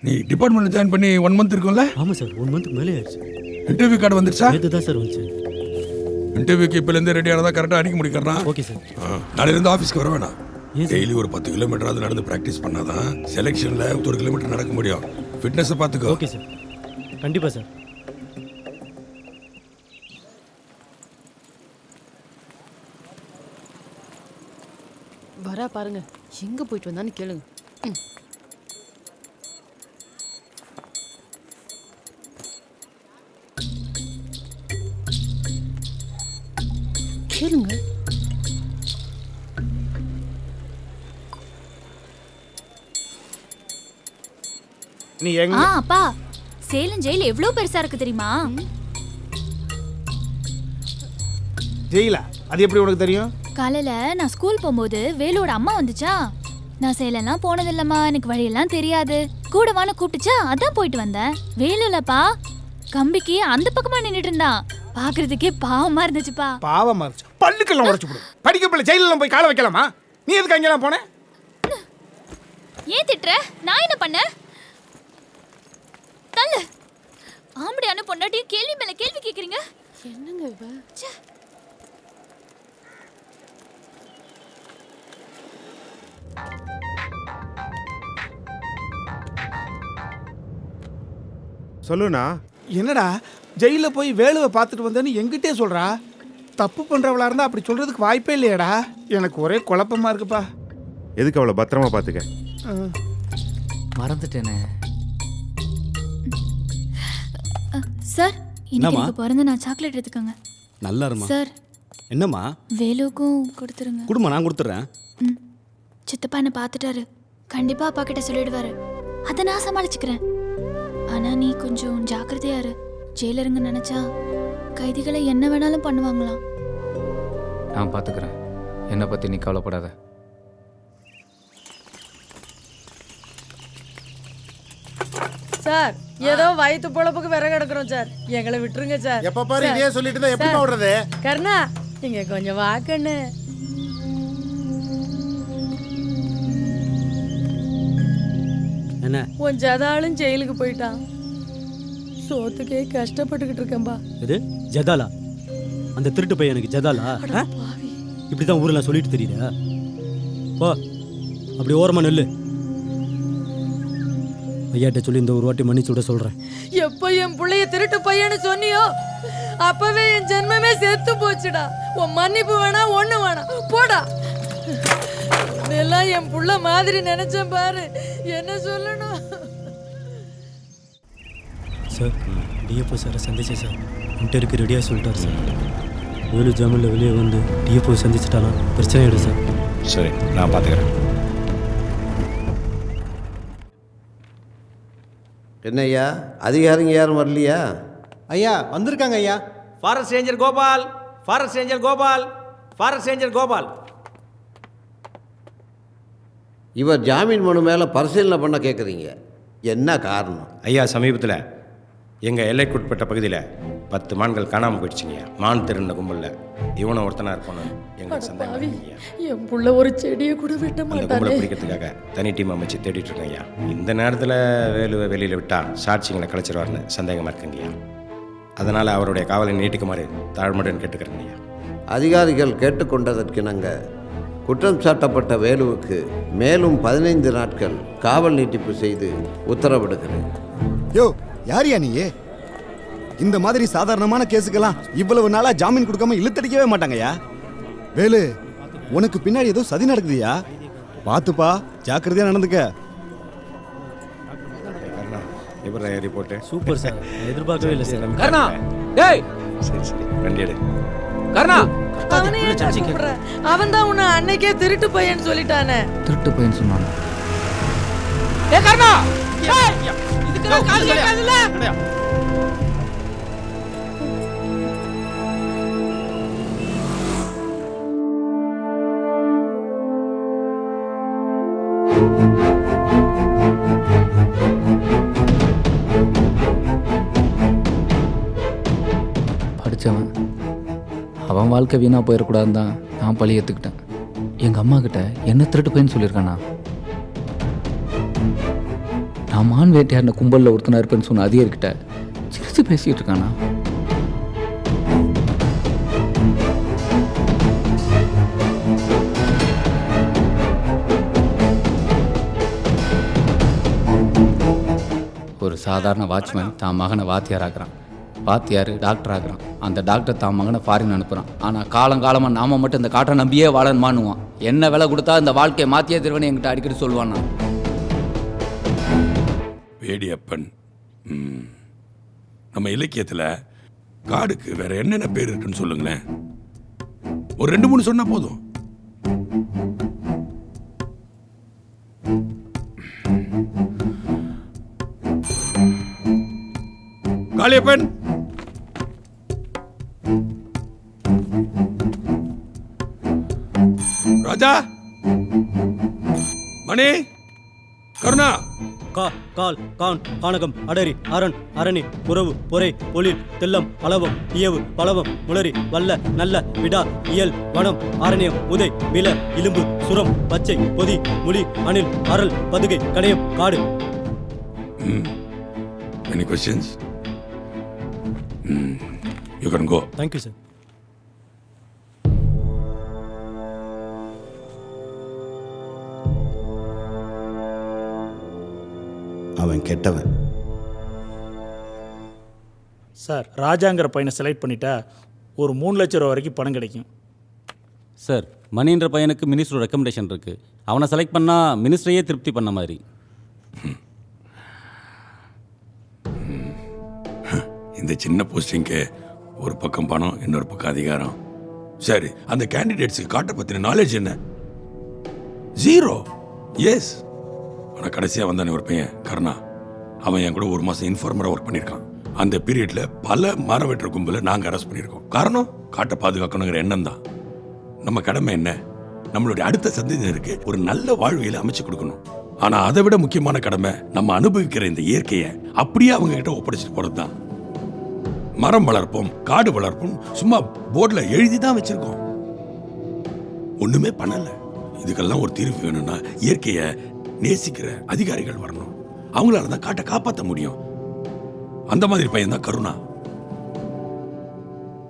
நீ டிபார்ட்மெண்ட்ல ஜாயின் பண்ணி 1 மந்த் இருக்கும்ல? ஆமாம் சார், 1 மந்த் மேலே ஆயிடுச்சு. இன்டர்வியூ கார்டு வந்துருச்சா? இதுதான் சார் வந்துச்சு. இன்டர்வியூக்கு இப்போலேருந்து ரெடியாக தான் கரெக்டாக அடிக்க முடிக்கிறேன். Okay sir. நாளையிலேருந்து ஆஃபீஸ்க்கு வர வேணாம். ஏன் டெய்லி ஒரு 10 கிலோமீட்டராவது நடந்து ப்ராக்டிஸ் பண்ணாதான் செலெக்ஷனில் 1 கிலோமீட்டர் நடக்க முடியும். ஃபிட்னஸை பார்த்துக்கோ. ஓகே சார், கண்டிப்பாக சார். வரா பாருங்க, எங்க போயிட்டு வந்தான்னு கேளுங்க. கேளுங்க. நீ எங்க? அப்பா, சேலம் ஜெயில் எவ்வளவு பெருசா இருக்கு தெரியுமா? ஜெயிலா? அது எப்படி உனக்கு தெரியும்? காலையில நான் ஸ்கூல் போகும்போது வேலோட அம்மா வந்துச்சா. நான் சேலம்லாம் போனதில்லம்மா, எனக்கு வழியெல்லாம் தெரியாது. கூட வான்னு கூப்பிட்டுச்சா, அதான் போயிட்டு வந்தேன். வேலுலப்பா, கம்பிக்கு அந்த பக்கமா நின்னுட்டு இருந்தான். பாக்குறதுக்கே பாவமா இருந்துச்சுப்பா. பாவமா இருந்துச்சு. பல்லுக்கெல்லாம் உடைச்சு போடு. படிக்க பிள்ளை ஜெயிலெல்லாம் போய் காலை வைக்கலாமா? நீ எதுக்கு அங்கெல்லாம் போன? ஏன் திட்டுற? நான் என்ன பண்ண? தள்ளு. ஆம்படியான பொண்டாட்டி கேள்வி மேல கேள்வி கேக்குறீங்க. என்னங்க இவ? சொல்லுண்ணா. என்னடா ஜெயில போய் வேலுவை பார்த்துட்டு வந்தேன்னு எங்கிட்டே சொல்றா? தப்பு பண்றவளா இருந்தா அப்படி சொல்றதுக்கு வாய்ப்பே இல்லையாடா. எனக்கு ஒரே குழப்பமா இருக்குப்பா. எதுக்கு அவளை பத்திரமா பார்த்துக்க. மறந்துட்டேனே. சார், இன்னைக்கு எனக்கு பிறந்த நான் சாக்லேட் எடுத்துக்கோங்க. நல்லா இருமா. சார், என்னம்மா? வேலுக்கும் கொடுத்துருங்க. குடும்பம் நான் கொடுத்துட்றேன். சித்தப்பா என்ன பார்த்துட்டாரு, கண்டிப்பா அப்பா கிட்ட சொல்லிடுவாரு. அதை நான் சமாளிச்சுக்கிறேன். ஆனா நீ கொஞ்சம் ஜாக்கிரதையா இரு. ஜெயிலருங்க நினைச்சா கைதிகளை என்ன வேணாலும் பண்ணுவாங்களாம். நான் பார்த்துக்கிறேன், என்னை பற்றி நீ கவலைப்படாத. சார், ஏதோ வயிற்று பொழப்புக்கு விறகு எடுக்கிறோம் சார், எங்களை விட்டுருங்க சார். எப்ப பாரு இதே சொல்லிட்டு இருந்தா எப்படி விடுறது? கர்ணா, நீங்க கொஞ்சம் வாக்கண்ணு. என்ன? உன் ஜதாலும் ஜெயிலுக்கு போயிட்டான். சோத்துக்கே கஷ்டப்பட்டுக்கிட்டு இருக்கேன்பா. இது ஜதாலா? அந்த திருட்டு பையன் எனக்கு ஜதாலா? இப்படிதான் ஊரெல்லாம் சொல்லிட்டு தெரியுதா? போ, அப்படி ஓரமா நெல்லு. ஐயாட்ட சொல்லி இந்த ஒரு வாட்டி மன்னிச்சு விட சொல்றேன். எப்ப என் பிள்ளைய திருட்டு பையன்னு சொன்னியோ அப்பவே என் ஜென்மமே செத்து போச்சுடா. உன் மன்னிப்பு வேணா, ஒண்ணு வேணாம், போடா. எல்லாம் என் புள்ள மாதிரி நினைச்சேன் பாரு, என்ன சொல்லணும். சார், டிஎஃப்ஓ சாரை சந்திச்சேன் சார். இன்டர்வியூக்கு ரெடியாக சொல்லிட்டார் சார். வேலு ஜாமீனில் வெளியே வந்து டிஎஃப்ஓ சந்திச்சிட்டானா பிரச்சனை ஆகிடும் சார். சரி, நான் பார்த்துக்கிறேன். என்னய்யா, அதிகாரிங்க யாரும் வரலையா? ஐயா வந்திருக்காங்க ஐயா. Forest ranger Gopal, forest ranger Gopal, forest ranger Gopal. இவர் ஜாமீன் மனு மேலே பரிசீலனை பண்ண கேட்குறீங்க, என்ன காரணம்? ஐயா, சமீபத்தில் எங்கள் எல்லைக்குட்பட்ட பகுதியில் 10 மான்கள் காணாமல் போயிடுச்சுங்க. மான் திருந்த கும்பலில் இவனை ஒருத்தனா இருப்பானு எங்களுக்கு சந்தேகம். என் புள்ள ஒரு செடியை கூட விட்ட அந்த கும்பலை மாட்டானே. பிடிக்கிறதுக்காக தனி டீம் அமைச்சு தேடிட்டு இருக்கேன் ஐயா. இந்த நேரத்தில் வேலுவை வெளியில் விட்டால் சாட்சிங்களை கலைச்சிருவார்னு சந்தேகமாக இருக்குங்கய்யா. அதனால் அவருடைய காவலை நீட்டிக்குமாறு தாழ்மையுடன் கேட்டுக்கிறேங்க ஐயா. அதிகாரிகள் கேட்டுக்கொண்டதற்கிணங்க குற்றம் சாட்டப்பட்ட வேலுவுக்கு மேலும் 15 நாட்கள் காவல் நீட்டிப்பு செய்து உத்தரவிடுகிறேன். யோ, யாரியா நீ? இந்த மாதிரி சாதாரணமான கேஸுக்கெல்லாம் இவ்வளவு நாளா ஜாமீன் கொடுக்காம இழுத்தடிக்கவே மாட்டாங்கய்யா. வேலு, உனக்கு பின்னாடி ஏதோ சதி நடக்குதுயா. பாத்துப்பா, ஜாக்கிரதையா நடந்துக்க. எப்படி ரிப்போர்ட்டு? சூப்பர் சார், எதிர்பார்க்கவே இல்லை சார். கர்ணா, டேய். சரி சரி, வண்டி எடு. கர்ணா, அவன் தான் உன்னை அன்னைக்கே திருட்டு பையன் சொல்லிட்டானே. திருட்டு பையன் சொன்னான். ஏ கர்ணா, இதுக்கெல்லாம் காது கேட்காதுல்ல? படித்தவன், அவன் வாழ்க்கை வீணாக போயிடக்கூடாதுன்னு தான் நான் பழி ஏற்றுக்கிட்டேன். எங்கள் அம்மா கிட்ட என்ன திருட்டு பையன்னு சொல்லியிருக்கானா? நான் மான் வேட்டையாடின கும்பலில் ஒருத்தனா இருப்பேன்னு சொன்ன அதிகாரிக்கிட்ட சிரிச்சு பேசிகிட்டு இருக்கானா? ஒரு சாதாரண வாட்ச்மேன் தான் மகனை வாத்தியார் ஆக்குறான், வாத்தியார் டாக்டர் ஆக்குறான், அந்த டாக்டர் தான் மகனை ஃபாரின் அனுப்புகிறான். ஆனால் காலங்காலமாக நாம மட்டும் இந்த காட்டை நம்பியே வாழணுமான்னுவான். என்ன விலை கொடுத்தா இந்த வாழ்க்கையை மாற்றியே திருவனு என்கிட்ட அடிக்கடி சொல்லுவான். நான் வேடியப்பன். நம்ம இலக்கியத்தில் காடுக்கு வேற என்னென்ன பேர் இருக்குன்னு சொல்லுங்களேன். ஒரு 2-3 சொன்னா போதும். காளியப்பன், ராஜா, மணி, கருணா. கால் கான் கானகம் அடரி அரண் அரணி புறவு பொறை பொழில் தெல்லம் அளவம் இயவு பலவம் முளரி வல்ல நல்ல விடா இயல் வனம் ஆரண்யம் உதை வில இலும்பு சுரம் பச்சை பொதி முடி அணில் அரல் பதுகை கடையம் காடு. Any questions? You can go. Thank you sir. அவன் கெட்டவன். சார், ராஜாங்கிற பையனை செலக்ட் பண்ணிட்டா ஒரு 3 லட்சம் ரூபா வரைக்கும் பணம் கிடைக்கும். சார், மணின்ற பையனுக்கு மினிஸ்டர் ரெக்கமெண்டேஷன் இருக்குது. அவனை செலக்ட் பண்ணால் மினிஸ்டரையே திருப்தி பண்ண மாதிரி. இந்த சின்ன போஸ்டிங்க்கு ஒரு பக்கம் பணம், இன்னொரு பக்கம் அதிகாரம். சரி, அந்த கேண்டிடேட்ஸுக்கு காட்ட பற்றின நாலேஜ் என்ன? 0. எஸ். ஆனால் கடைசியாக வந்தானே ஒரு பையன் கருணா, அவன் என் கூட 1 மாதம் இன்ஃபார்மராக ஒர்க் பண்ணியிருக்கான். அந்த பீரியட்ல பல மரம் வெட்டுற கும்பலை நாங்கள் அரெஸ்ட் பண்ணியிருக்கோம். காரணம், காட்டை பாதுகாக்கணுங்கிற எண்ணம் தான். நம்ம கடமை என்ன? நம்மளுடைய அடுத்த சந்ததியினருக்கு ஒரு நல்ல வாழ்வியலை அமைச்சு கொடுக்கணும். ஆனால் அதை விட முக்கியமான கடமை நம்ம அனுபவிக்கிற இந்த இயற்கையை அப்படியே அவங்க கிட்ட ஒப்படைச்சிட்டு போறது தான். மரம் வளர்ப்போம், காடு வளர்ப்போம் சும்மா போர்டில் எழுதி தான் வச்சிருக்கோம், ஒண்ணுமே பண்ணல. இதுக்கெல்லாம் ஒரு தீர்வு வேணும்னா இயற்கையை நேசிக்கிற அதிகாரிகள் வரணும். அவங்களால தான் காட்டை காப்பாற்ற முடியும். அந்த மாதிரி பையன் தான் கருணா.